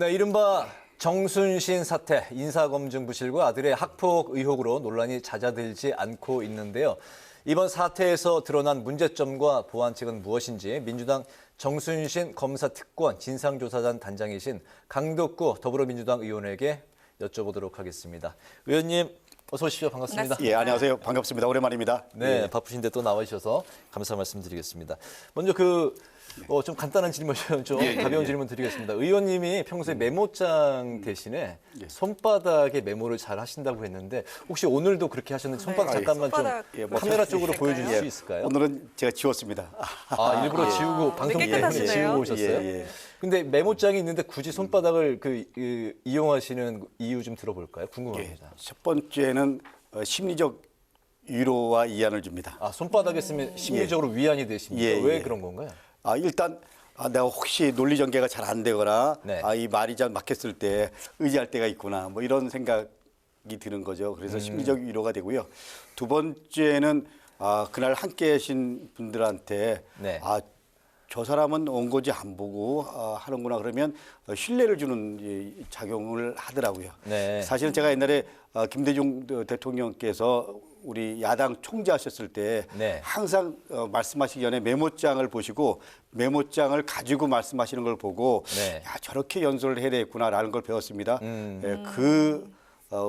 네, 이른바 정순신 사태, 인사검증 부실과 아들의 학폭 의혹으로 논란이 잦아들지 않고 있는데요. 이번 사태에서 드러난 문제점과 보완책은 무엇인지 민주당 정순신 검사특권 진상조사단 단장이신 강덕구 더불어민주당 의원에게 여쭤보도록 하겠습니다. 의원님, 어서 오십시오. 반갑습니다. 예, 안녕하세요. 반갑습니다. 오랜만입니다. 네, 예. 바쁘신데 또 나와주셔서 감사 말씀드리겠습니다. 먼저 좀 간단한 질문, 좀 가벼운 질문 드리겠습니다. 의원님이 평소에 메모장 대신에 손바닥에 메모를 잘 하신다고 했는데 혹시 오늘도 그렇게 하셨는지 손바닥 잠깐만 손바닥, 좀 카메라 쪽으로 보여주실 수 있을까요? 오늘은 제가 지웠습니다. 아, 일부러 지우고 방송 때문에 깨끗하시네요. 지우고 오셨어요? 근데 메모장이 있는데 굳이 손바닥을 이용하시는 이유 좀 들어볼까요? 궁금합니다. 첫 번째는 심리적 위로와 이안을 줍니다. 아, 손바닥에 쓰면 심리적으로 위안이 되십니까? 예, 왜 예. 그런 건가요? 일단 내가 혹시 논리 전개가 잘 안 되거나 네. 이 말이 잘 막혔을 때 의지할 때가 있구나 뭐 이런 생각이 드는 거죠. 그래서 심리적 위로가 되고요. 두 번째는 그날 함께 하신 분들한테 네. 저 사람은 원고지 안 보고 하는구나 그러면 신뢰를 주는 이 작용을 하더라고요. 네. 사실은 제가 옛날에 김대중 대통령께서 우리 야당 총재하셨을 때 네. 항상 말씀하시기 전에 메모장을 보시고 메모장을 가지고 말씀하시는 걸 보고 네. 야, 저렇게 연설을 해야 되겠구나라는 걸 배웠습니다.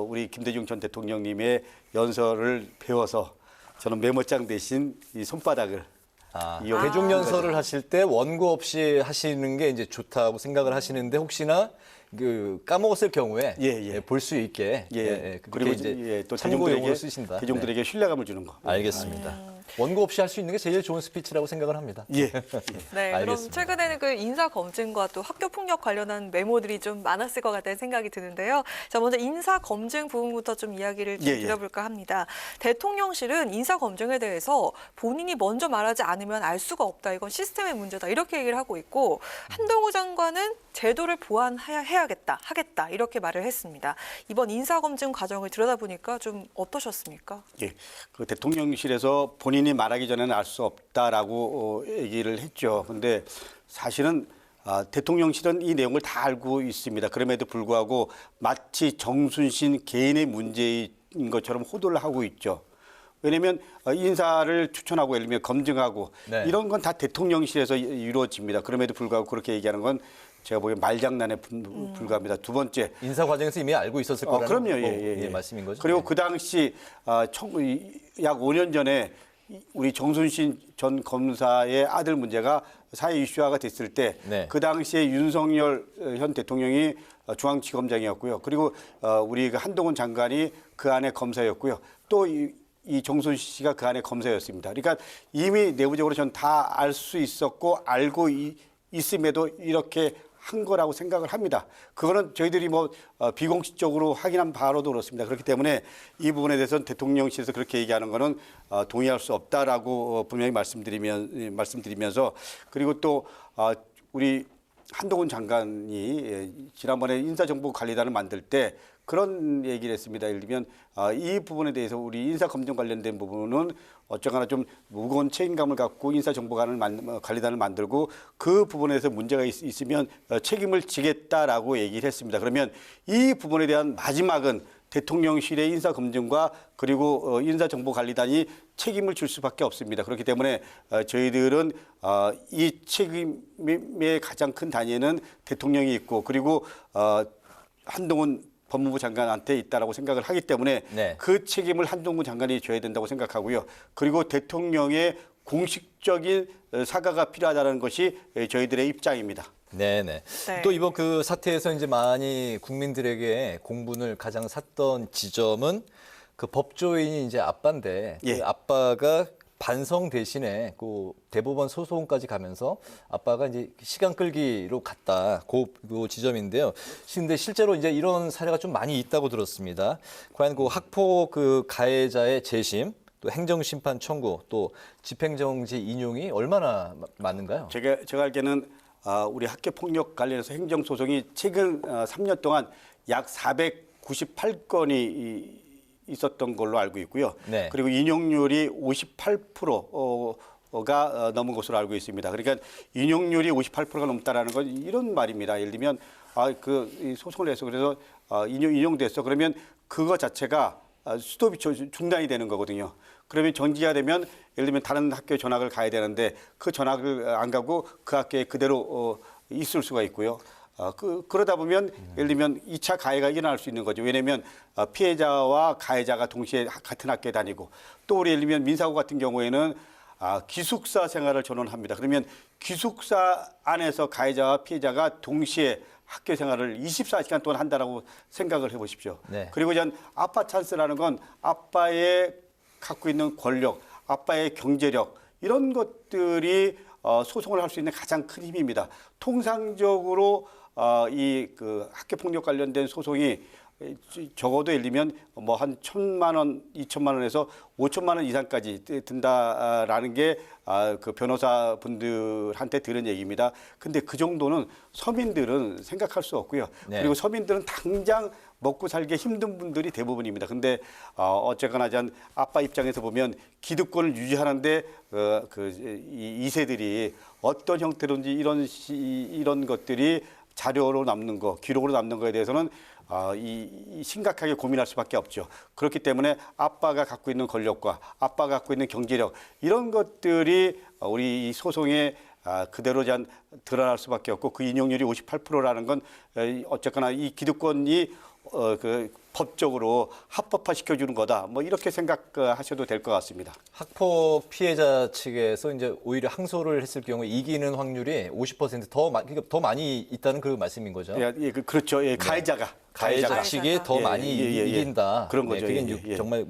우리 김대중 전 대통령님의 연설을 배워서 저는 메모장 대신 이 손바닥을 대중 연설을 하실 때 원고 없이 하시는 게 이제 좋다고 생각을 하시는데 혹시나 까먹었을 경우에 볼 수 있게 그리고 이제 또 참고용으로 쓰신다. 대중들에게 신뢰감을 주는 거. 알겠습니다. 원고 없이 할 수 있는 게 제일 좋은 스피치라고 생각을 합니다. 네, 그럼 알겠습니다. 최근에는 그 인사 검증과 또 학교 폭력 관련한 메모들이 좀 많았을 것 같다는 생각이 드는데요. 자, 먼저 인사 검증 부분부터 좀 이야기를 좀 드려볼까 합니다. 대통령실은 인사 검증에 대해서 본인이 먼저 말하지 않으면 알 수가 없다. 이건 시스템의 문제다. 이렇게 얘기를 하고 있고 한동훈 장관은 제도를 하겠다 이렇게 말을 했습니다. 이번 인사 검증 과정을 들여다보니까 좀 어떠셨습니까? 예, 그 대통령실에서 본인이 말하기 전에는 알 수 없다라고 얘기를 했죠. 그런데 사실은 대통령실은 이 내용을 다 알고 있습니다. 그럼에도 불구하고 마치 정순신 개인의 문제인 것처럼 호도를 하고 있죠. 왜냐하면 인사를 추천하고 예를 들면 검증하고 이런 건 다 대통령실에서 이루어집니다. 그럼에도 불구하고 그렇게 얘기하는 건 제가 보기엔 말장난에 불과합니다. 두 번째. 인사 과정에서 이미 알고 있었을 거라는 그럼요. 말씀인 거죠. 그리고 그 당시 약 5년 전에 우리 정순신 전 검사의 아들 문제가 사회 이슈화가 됐을 때 그 당시에 윤석열 현 대통령이 중앙지검장이었고요. 그리고 우리 한동훈 장관이 그 안에 검사였고요. 또 이 정순신 씨가 그 안에 검사였습니다. 그러니까 이미 내부적으로 전 다 알 수 있었고 알고 있음에도 이렇게 한 거라고 생각을 합니다. 그거는 저희들이 비공식적으로 확인한 바로도 그렇습니다. 그렇기 때문에 이 부분에 대해서는 대통령실에서 그렇게 얘기하는 거는 동의할 수 없다라고 분명히 말씀드리면서 그리고 또 우리 한동훈 장관이 지난번에 인사정보관리단을 만들 때 그런 얘기를 했습니다. 예를 들면 이 부분에 대해서 우리 인사검증 관련된 부분은 어쩌거나 좀 무거운 책임감을 갖고 인사정보관리단을 만들고 그 부분에서 문제가 있으면 책임을 지겠다라고 얘기를 했습니다. 그러면 이 부분에 대한 마지막은 대통령실의 인사검증과 그리고 인사정보관리단이 책임을 질 수밖에 없습니다. 그렇기 때문에 저희들은 이 책임의 가장 큰 단위에는 대통령이 있고 그리고 한동훈 법무부 장관한테 있다라고 생각을 하기 때문에 그 책임을 한동훈 장관이 져야 된다고 생각하고요. 그리고 대통령의 공식적인 사과가 필요하다는 것이 저희들의 입장입니다. 네네. 또 이번 그 사태에서 이제 많이 국민들에게 공분을 가장 샀던 지점은 그 법조인이 이제 아빠인데 그 아빠가 반성 대신에 그 대법원 소송까지 가면서 아빠가 이제 시간 끌기로 갔다. 그 지점인데요. 근데 실제로 이제 이런 사례가 좀 많이 있다고 들었습니다. 과연 그 학폭 그 가해자의 재심, 또 행정심판 청구, 또 집행정지 인용이 얼마나 많은가요? 제가 알기에는 우리 학교폭력 관련해서 행정소송이 최근 3년 동안 약 498건이 있었던 걸로 알고 있고요. 그리고 인용률이 58% 58%가 넘은 것으로 알고 있습니다. 그러니까 인용률이 58%가 넘다라는 건 이런 말입니다. 예를 들면 이 소송을 해서 그래서 인용됐어. 그러면 그거 자체가 스톱이 중단이 되는 거거든요. 그러면 정지가 되면 예를 들면 다른 학교에 전학을 가야 되는데 그 전학을 안 가고 그 학교에 그대로 있을 수가 있고요. 그러다 보면 예를 들면 2차 가해가 일어날 수 있는 거죠. 왜냐하면 피해자와 가해자가 동시에 같은 학교에 다니고 또 우리 예를 들면 민사고 같은 경우에는 기숙사 생활을 전원합니다. 그러면 기숙사 안에서 가해자와 피해자가 동시에 학교 생활을 24시간 동안 한다라고 생각을 해보십시오. 네. 그리고 전 아빠 찬스라는 건 아빠의 갖고 있는 권력, 아빠의 경제력 이런 것들이 소송을 할 수 있는 가장 큰 힘입니다. 통상적으로 이 학교 폭력 관련된 소송이 적어도 예를 들면 뭐 한 1,000만 원, 2천만 원에서 5천만 원 이상까지 든다라는 게 그 변호사 분들한테 들은 얘기입니다. 근데 그 정도는 서민들은 생각할 수 없고요. 네. 그리고 서민들은 당장 먹고 살기 힘든 분들이 대부분입니다. 근데 어쨌거나 아빠 입장에서 보면 기득권을 유지하는데 이 2세들이 어떤 형태로든지 이런 것들이 자료로 남는 거, 기록으로 남는 거에 대해서는 심각하게 고민할 수밖에 없죠. 그렇기 때문에 아빠가 갖고 있는 권력과 아빠가 갖고 있는 경제력 이런 것들이 우리 이 소송에 그대로 드러날 수밖에 없고 그 인용률이 58%라는 건 어쨌거나 이 기득권이 법적으로 합법화 시켜주는 거다. 뭐 이렇게 생각하셔도 될 것 같습니다. 학폭 피해자 측에서 이제 오히려 항소를 했을 경우 이기는 확률이 50% 그러니까 더 많이 있다는 그 말씀인 거죠. 그렇죠. 예, 가해자가 측이 더 많이 이긴다. 그런 거죠. 그게 정말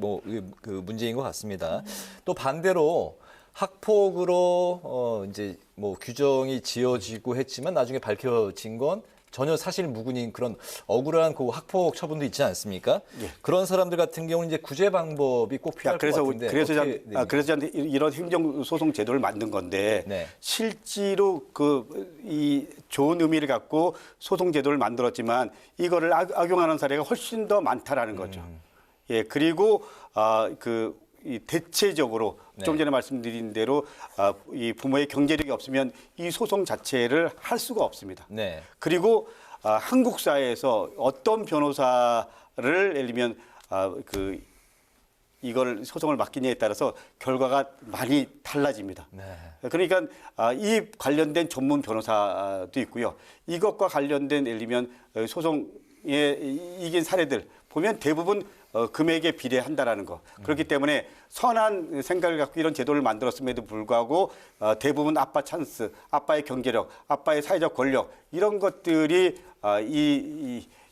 그 문제인 것 같습니다. 또 반대로 학폭으로 이제 뭐 규정이 지어지고 했지만 나중에 밝혀진 건 전혀 사실 무근인 그런 억울한 그 학폭 처분도 있지 않습니까? 예. 그런 사람들 같은 경우는 이제 구제 방법이 꼭 필요할 것 같은데. 그래서 이런 행정소송 제도를 만든 건데 네. 실제로 이 좋은 의미를 갖고 소송 제도를 만들었지만 이거를 악용하는 사례가 훨씬 더 많다라는 거죠. 예, 그리고 이 대체적으로 좀 전에 말씀드린 대로 이 부모의 경제력이 없으면 이 소송 자체를 할 수가 없습니다. 네. 그리고 한국 사회에서 어떤 변호사를 예를 들면 이걸 소송을 맡기냐에 따라서 결과가 많이 달라집니다. 네. 그러니까 이 관련된 전문 변호사도 있고요. 이것과 관련된 예를 들면 소송에 이긴 사례들 보면 대부분 금액에 비례한다라는 거. 그렇기 때문에 선한 생각을 갖고 이런 제도를 만들었음에도 불구하고 대부분 아빠 찬스, 아빠의 경제력, 아빠의 사회적 권력 이런 것들이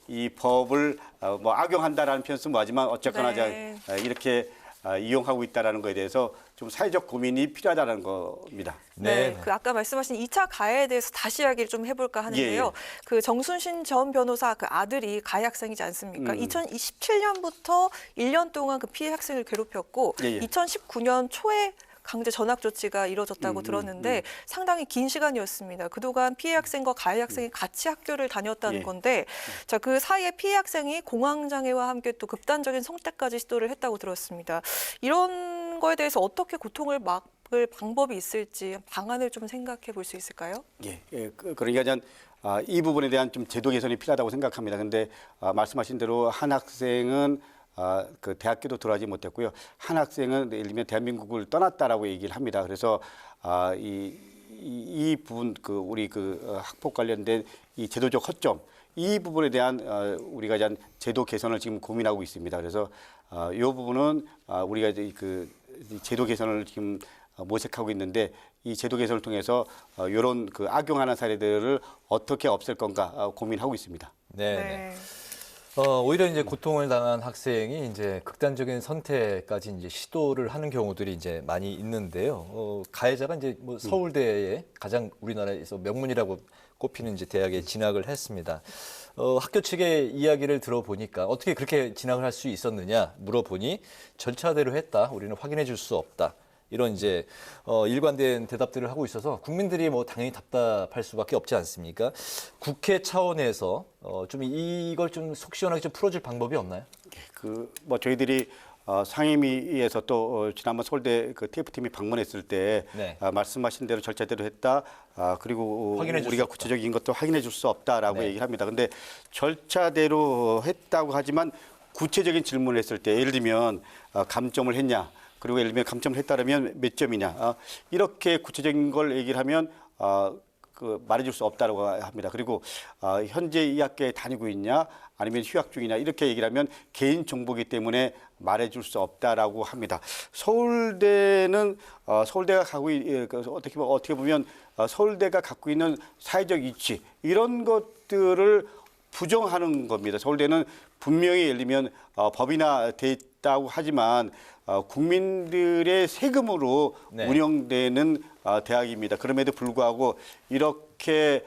이 법을 뭐 악용한다라는 표현 쓰면 뭐하지만 어쨌거나 이렇게 이용하고 있다라는 거에 대해서 좀 사회적 고민이 필요하다는 겁니다. 네, 그 아까 말씀하신 2차 가해에 대해서 다시 이야기를 좀 해볼까 하는데요. 예. 그 정순신 전 변호사 그 아들이 가해 학생이지 않습니까? 2017년부터 1년 동안 그 피해 학생을 괴롭혔고 2019년 초에 강제 전학 조치가 이뤄졌다고 들었는데 상당히 긴 시간이었습니다. 그동안 피해 학생과 가해 학생이 같이 학교를 다녔다는 건데 자, 그 사이에 피해 학생이 공황장애와 함께 또 극단적인 성택까지 시도를 했다고 들었습니다. 이런 거에 대해서 어떻게 고통을 막을 방법이 있을지 방안을 좀 생각해 볼 수 있을까요? 그러니까 이 부분에 대한 좀 제도 개선이 필요하다고 생각합니다. 근데 말씀하신 대로 한 학생은 그 대학교도 들어가지 못했고요. 한 학생은 예를 들면 대한민국을 떠났다라고 얘기를 합니다. 그래서 이 부분 우리 학폭 관련된 이 제도적 허점 이 부분에 대한 우리가 제도 개선을 지금 고민하고 있습니다. 그래서 이 부분은 우리가 이 제도 개선을 지금 모색하고 있는데 이 제도 개선을 통해서 이런 악용하는 사례들을 어떻게 없앨 건가 고민하고 있습니다. 네. 오히려 이제 고통을 당한 학생이 이제 극단적인 선택까지 이제 시도를 하는 경우들이 이제 많이 있는데요. 가해자가 이제 뭐 서울대에 가장 우리나라에서 명문이라고 꼽히는 이제 대학에 진학을 했습니다. 학교 측의 이야기를 들어보니까 어떻게 그렇게 진학을 할 수 있었느냐 물어보니 절차대로 했다. 우리는 확인해 줄 수 없다. 이런 이제 일관된 대답들을 하고 있어서 국민들이 뭐 당연히 답답할 수밖에 없지 않습니까? 국회 차원에서 좀 이걸 좀 속 시원하게 좀 풀어줄 방법이 없나요? 뭐 저희들이 상임위에서 또 지난번 서울대 그 TF팀이 방문했을 때 네. 말씀하신 대로 절차대로 했다. 그리고 확인해 줄 우리가 수 없다. 구체적인 것도 확인해 줄 수 없다라고 네. 얘기를 합니다. 근데 절차대로 했다고 하지만 구체적인 질문을 했을 때 예를 들면 감점을 했냐. 그리고 예를 들면 감점을 했다면 몇 점이냐. 이렇게 구체적인 걸 얘기를 하면 말해줄 수 없다고 합니다. 그리고 현재 이 학교에 다니고 있냐 아니면 휴학 중이냐 이렇게 얘기를 하면 개인 정보이기 때문에 말해줄 수 없다라고 합니다. 서울대는 서울대가 어떻게 보면 서울대가 갖고 있는 사회적 이치 이런 것들을 부정하는 겁니다. 서울대는 분명히 예를 들면 법인화돼 있다고 하지만 국민들의 세금으로 네. 운영되는 대학입니다. 그럼에도 불구하고 이렇게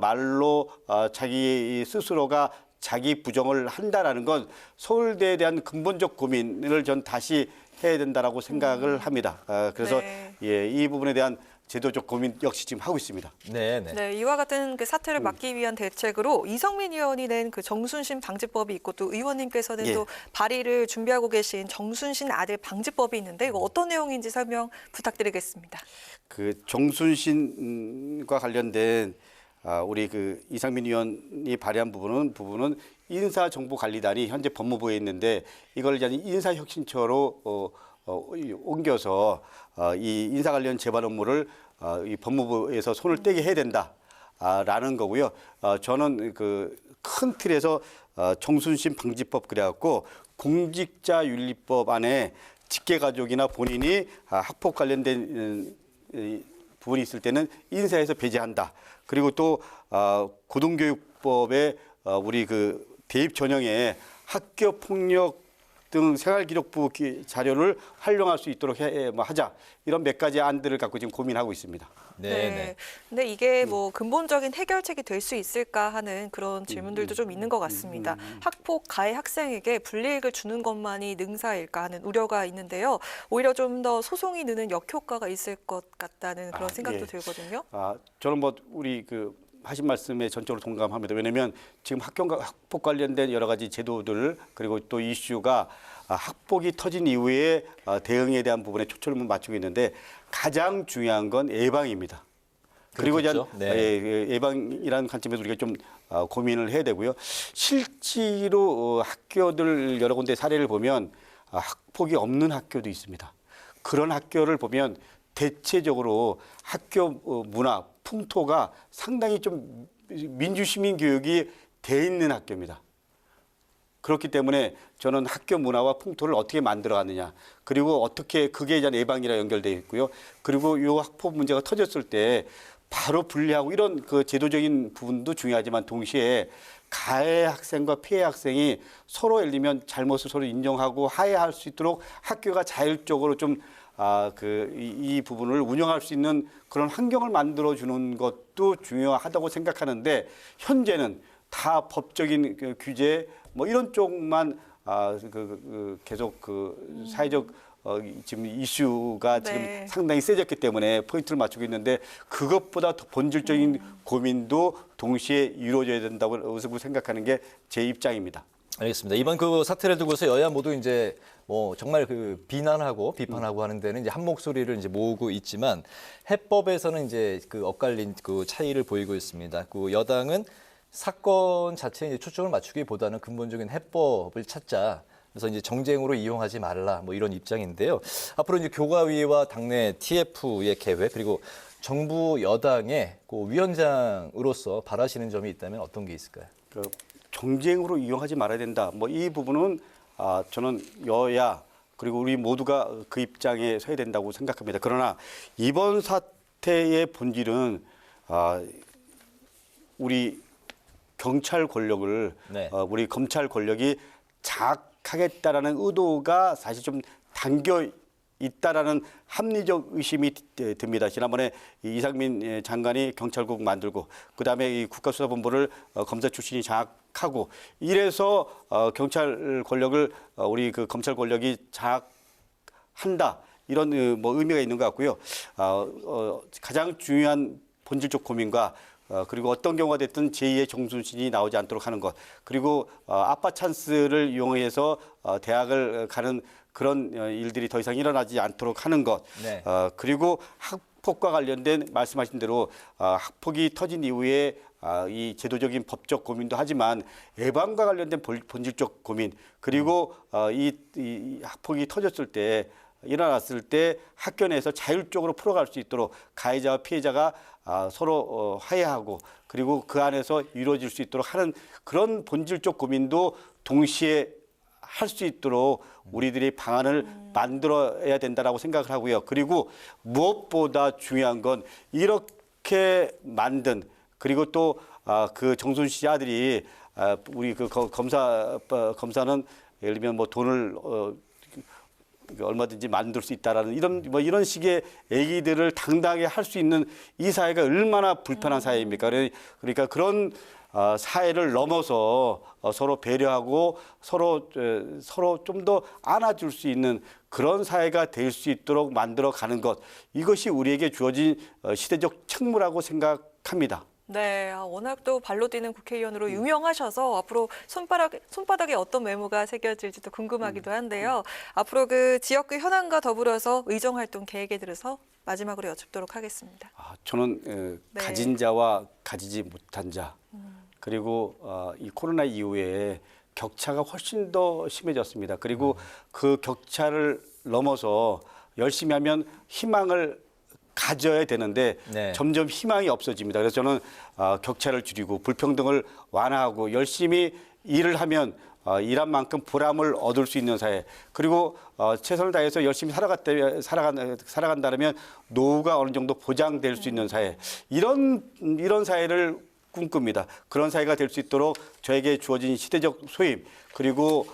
말로 자기 스스로가 자기 부정을 한다라는 건 서울대에 대한 근본적 고민을 전 다시 해야 된다라고 생각을 합니다. 그래서 네. 예, 이 부분에 대한 제도적 고민 역시 지금 하고 있습니다. 네, 네. 네, 이와 같은 그 사태를 막기 위한 대책으로 이성민 의원이 낸 그 정순신 방지법이 있고 또 의원님께서는 예. 또 발의를 준비하고 계신 정순신 아들 방지법이 있는데 이거 어떤 내용인지 설명 부탁드리겠습니다. 그 정순신과 관련된 우리 그 이상민 의원이 발의한 부분은 인사정보관리단이 현재 법무부에 있는데 이걸 이제 인사혁신처로 옮겨서 이 인사 관련 재반 업무를 이 법무부에서 손을 떼게 해야 된다라는 거고요. 저는 그 큰 틀에서 정순신 방지법 그래갖고 공직자윤리법 안에 직계가족이나 본인이 학폭 관련된 부분이 있을 때는 인사에서 배제한다. 그리고 또 고등교육법에 우리 그 대입 전형에 학교 폭력 등 생활기록부 자료를 활용할 수 있도록 하자. 이런 몇 가지 안들을 갖고 지금 고민하고 있습니다. 네, 네. 근데 이게 뭐 근본적인 해결책이 될 수 있을까 하는 그런 질문들도 좀 있는 것 같습니다. 학폭 가해 학생에게 불이익을 주는 것만이 능사일까 하는 우려가 있는데요. 오히려 좀 더 소송이 느는 역효과가 있을 것 같다는 그런 생각도 예. 들거든요. 저는 뭐 우리 그 하신 말씀에 전적으로 동감합니다. 왜냐하면 지금 학폭 관련된 여러 가지 제도들 그리고 또 이슈가 학폭이 터진 이후에 대응에 대한 부분에 초점을 맞추고 있는데 가장 중요한 건 예방입니다. 그리고 이제 네. 예방이라는 관점에서 우리가 좀 고민을 해야 되고요. 실제로 학교들 여러 군데 사례를 보면 학폭이 없는 학교도 있습니다. 그런 학교를 보면 대체적으로 학교 문화, 풍토가 상당히 좀 민주시민 교육이 돼 있는 학교입니다. 그렇기 때문에 저는 학교 문화와 풍토를 어떻게 만들어가느냐 그리고 어떻게 그게 이제 예방이랑 연결되어 있고요. 그리고 이 학폭 문제가 터졌을 때 바로 분리하고 이런 그 제도적인 부분도 중요하지만 동시에 가해 학생과 피해 학생이 서로 예를 들면 잘못을 서로 인정하고 화해할 수 있도록 학교가 자율적으로 좀 이 부분을 운영할 수 있는 그런 환경을 만들어 주는 것도 중요하다고 생각하는데 현재는 다 법적인 그 규제 뭐 이런 쪽만 계속 그 사회적 지금 이슈가 네. 지금 상당히 세졌기 때문에 포인트를 맞추고 있는데 그것보다 더 본질적인 고민도 동시에 이루어져야 된다고 생각하는 게 제 입장입니다. 알겠습니다. 이번 그 사태를 두고서 여야 모두 이제 뭐 정말 그 비난하고 비판하고 하는 데는 이제 한 목소리를 이제 모으고 있지만 해법에서는 이제 그 엇갈린 그 차이를 보이고 있습니다. 그 여당은 사건 자체에 이제 초점을 맞추기보다는 근본적인 해법을 찾자. 그래서 이제 정쟁으로 이용하지 말라 뭐 이런 입장인데요. 앞으로 이제 교과위와 당내 TF의 계획 그리고 정부 여당의 그 위원장으로서 바라시는 점이 있다면 어떤 게 있을까요? 정쟁으로 이용하지 말아야 된다. 뭐 이 부분은 저는 여야 그리고 우리 모두가 그 입장에 서야 된다고 생각합니다. 그러나 이번 사태의 본질은 우리 경찰 권력을 네. 우리 검찰 권력이 장악하겠다라는 의도가 사실 좀 담겨 있다라는 합리적 의심이 듭니다. 지난번에 이상민 장관이 경찰국 만들고 그다음에 이 국가수사본부를 검사 출신이 장악하고 이래서 경찰 권력을 우리 그 검찰 권력이 장악한다 이런 뭐 의미가 있는 것 같고요. 가장 중요한 본질적 고민과 그리고 어떤 경우가 됐든 제2의 정순신이 나오지 않도록 하는 것 그리고 아빠 찬스를 이용해서 대학을 가는 그런 일들이 더 이상 일어나지 않도록 하는 것. 네. 그리고 학폭과 관련된 말씀하신 대로 학폭이 터진 이후에 이 제도적인 법적 고민도 하지만 예방과 관련된 본질적 고민 그리고 이 학폭이 터졌을 때 일어났을 때 학교 내에서 자율적으로 풀어갈 수 있도록 가해자와 피해자가 서로 화해하고 그리고 그 안에서 이루어질 수 있도록 하는 그런 본질적 고민도 동시에 할 수 있도록 우리들이 방안을 만들어야 된다라고 생각을 하고요. 그리고 무엇보다 중요한 건 이렇게 만든 그리고 또 그 정순 씨 아들이 우리 그 검사는 예를 들면 뭐 돈을 얼마든지 만들 수 있다라는 이런 식의 얘기들을 당당하게 할 수 있는 이 사회가 얼마나 불편한 사회입니까? 그러니까 그런 사회를 넘어서 서로 배려하고 서로 좀 더 안아줄 수 있는 그런 사회가 될 수 있도록 만들어 가는 것 이것이 우리에게 주어진 시대적 책무라고 생각합니다. 네, 워낙 또 발로 뛰는 국회의원으로 유명하셔서 앞으로 손바닥에 어떤 메모가 새겨질지도 궁금하기도 한데요. 앞으로 그 지역구 현안과 더불어서 의정활동 계획에 들어서 마지막으로 여쭙도록 하겠습니다. 저는 네. 가진 자와 가지지 못한 자 그리고 이 코로나 이후에 격차가 훨씬 더 심해졌습니다. 그리고 그 격차를 넘어서 열심히 하면 희망을 가져야 되는데 네. 점점 희망이 없어집니다. 그래서 저는 격차를 줄이고 불평등을 완화하고 열심히 일을 하면 일한 만큼 보람을 얻을 수 있는 사회 그리고 최선을 다해서 열심히 살아간다면 노후가 어느 정도 보장될 수 있는 사회 이런 사회를 꿈꿉니다. 그런 사회가 될 수 있도록 저에게 주어진 시대적 소임 그리고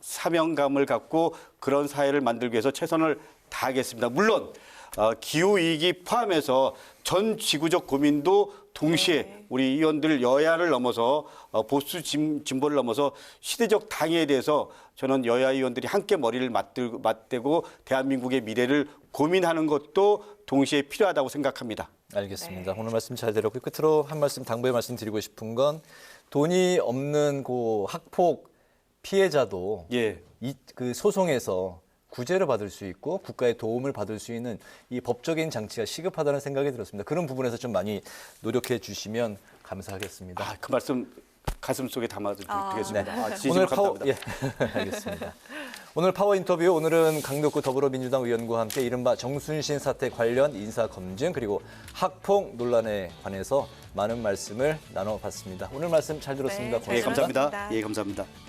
사명감을 갖고 그런 사회를 만들기 위해서 최선을 다하겠습니다. 물론 기후위기 포함해서 전 지구적 고민도 동시에 우리 의원들 여야를 넘어서 보수 진보를 넘어서 시대적 당위에 대해서 저는 여야 의원들이 함께 머리를 맞대고 대한민국의 미래를 고민하는 것도 동시에 필요하다고 생각합니다. 알겠습니다. 오늘 말씀 잘 들었고 끝으로 한 말씀 당부의 말씀 드리고 싶은 건 돈이 없는 그 학폭 피해자도 그 소송에서 구제를 받을 수 있고 국가의 도움을 받을 수 있는 이 법적인 장치가 시급하다는 생각이 들었습니다. 그런 부분에서 좀 많이 노력해 주시면 감사하겠습니다. 그 말씀 가슴 속에 담아두겠습니다. 오늘 알겠습니다. 오늘 파워 인터뷰 오늘은 강덕구 더불어민주당 의원과 함께 이른바 정순신 사태 관련 인사 검증 그리고 학폭 논란에 관해서 많은 말씀을 나눠봤습니다. 오늘 말씀 잘 들었습니다. 네, 잘 감사합니다. 들었습니다. 감사합니다.